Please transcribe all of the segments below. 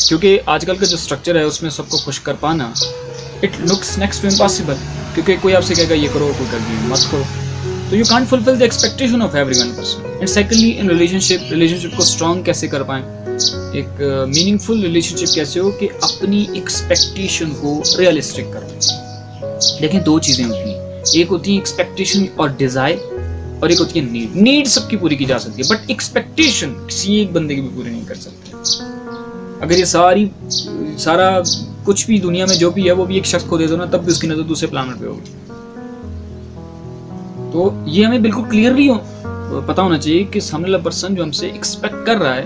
क्योंकि आजकल का जो स्ट्रक्चर है उसमें सबको खुश कर पाना it looks next to impossible, क्योंकि कोई आपसे कहेगा ये करो, कोई कहेगा मत करो, तो you can't fulfil the expectation of every one person. And secondly in relationship को स्ट्रॉन्ग कैसे कर पाएं, एक मीनिंगफुल रिलेशनशिप कैसे हो कि अपनी एक्सपेक्टेशन को रियलिस्टिक करें। देखें, दो चीज़ें होती हैं, एक होती है एक्सपेक्टेशन और डिज़ायर, और एक होती है नीड। नीड सबकी पूरी की जा सकती है, बट एक्सपेक्टेशन किसी एक बंदे की भी पूरी नहीं कर सकते। अगर ये सारा कुछ भी दुनिया में जो भी है वो भी एक शख्स को दे दो ना, तब भी उसकी नजर दूसरे प्लानट पे होगी। तो ये हमें बिल्कुल क्लियरली पता होना चाहिए कि सामने वाला पर्सन जो हमसे एक्सपेक्ट कर रहा है,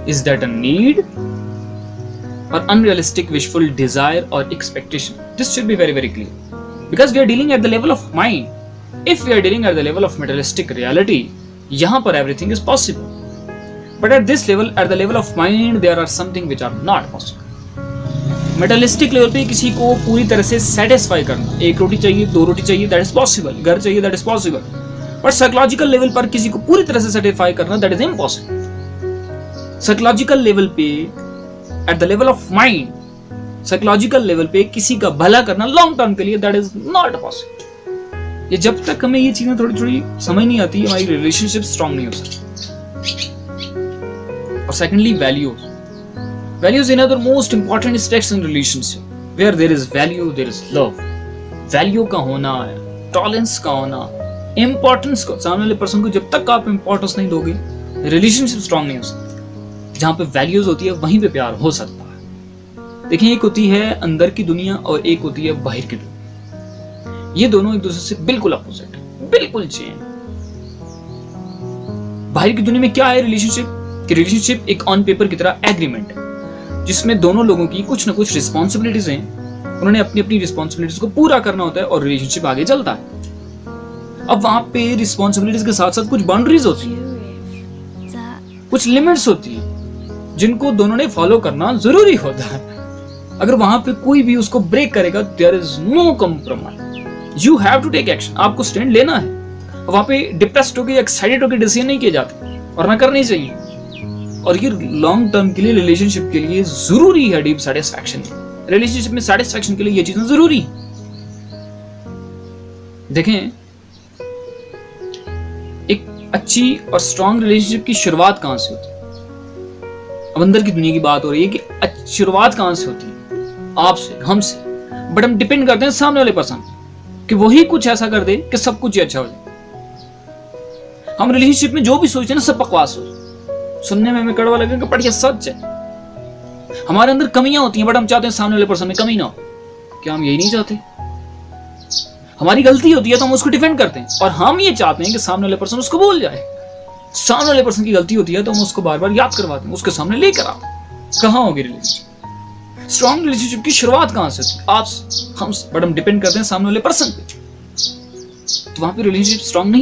इज दैट अ नीड और अनरियलिस्टिक विशफुल डिजायर और expectation. This should be very very clear, because we are dealing at the level of mind. If we are dealing at the level of materialistic reality, यहां पर everything is possible, but at this level, at the level of mind, there are something which are not possible. मेटलिस्टिक level पे किसी को पूरी तरह से satisfy करना, एक रोटी चाहिए, दो रोटी चाहिए, दैट इज पॉसिबल, घर चाहिए, that is possible, but psychological level पर किसी को पूरी तरह से सेटिस्फाई करना, that is impossible. Psychological level पे, at the level of mind, psychological level पे किसी का भला करना लॉन्ग टर्म के लिए, दैट इज नॉट पॉसिबल। ये जब तक हमें ये चीजें थोड़ी थोड़ी समझ नहीं आती, हमारी रिलेशनशिप स्ट्रांग नहीं हो सकती। और secondly values. Values in other most important aspects in relationship. Where there is value, there is love. Value का होना, tolerance का होना, importance को, सामने वाले पर्सन को जब तक आप importance नहीं दोगे, रिलेशनशिप स्ट्रांग नहीं हो सकती। जहाँ पे वैल्यूज होती है वहीं पे प्यार हो सकता है। देखिए, एक होती है अंदर की दुनिया और एक होती है बाहर की दुनिया। ये दोनों एक दूसरे से बिल्कुल अपोजिट है, बिल्कुल चेंज। बाहर की दुनिया में क्या है रिलेशनशिप? कि रिलेशनशिप एक ऑन पेपर की तरह एग्रीमेंट है, जिसमें दोनों लोगों की कुछ ना कुछ रिस्पॉन्सिबिलिटीज हैं, उन्होंने अपनी अपनी रिस्पॉन्सिबिलिटीज को पूरा करना होता है और रिलेशनशिप आगे चलता है। अब वहां पे रिस्पॉन्सिबिलिटीज के साथ साथ कुछ बाउंड्रीज होती है, कुछ लिमिट्स होती है, जिनको दोनों ने फॉलो करना जरूरी होता है। अगर वहां पे कोई भी उसको ब्रेक करेगा, there is no compromise, you have to take action, आपको स्टैंड लेना है। वहां पे डिप्रेस्ड होकर एक्साइटेड होकर डिसीजन नहीं किए जाते और ना करनी चाहिए। और ये लॉन्ग टर्म के लिए, रिलेशनशिप के लिए जरूरी है। डीप सेटिस्फैक्शन, रिलेशनशिप में सेटिस्फैक्शन के लिए ये चीजें जरूरी। देखें, एक अच्छी और स्ट्रांग रिलेशनशिप की शुरुआत कहां से होती है? अब अंदर की दुनिया की बात हो रही है कि शुरुआत कहां से होती है? आपसे, हमसे। बट हम डिपेंड करते हैं सामने वाले पर्सन कि वही कुछ ऐसा कर दे कि सब कुछ अच्छा हो जाए। हम रिलेशनशिप में जो भी सोचते हैं ना, सब बकवास हो, सुनने में हमें कड़वा लगेगा, बट ये सच है। हमारे अंदर कमियां होती हैं, बट हम चाहते हैं सामने वाले पर्सन में कमी ना हो। क्या हम यही नहीं चाहते? हमारी गलती होती है तो हम उसको डिफेंड करते हैं, और हम ये चाहते हैं कि सामने वाले पर्सन उसको भूल जाए। सामने वाले पर्सन की गलती होती है तो हम उसको बार बार याद करवाते हैं, उसके सामने लेकर आते हैं। कहां होगी रिलेशनशिप? स्ट्रांग रिलेशनशिप की शुरुआत कहां से होती है? आपसे, हमसे, बट हम डिपेंड करते हैं सामने वाले पर्सन पे, तो वहां पे रिलेशनशिप स्ट्रांग नहीं।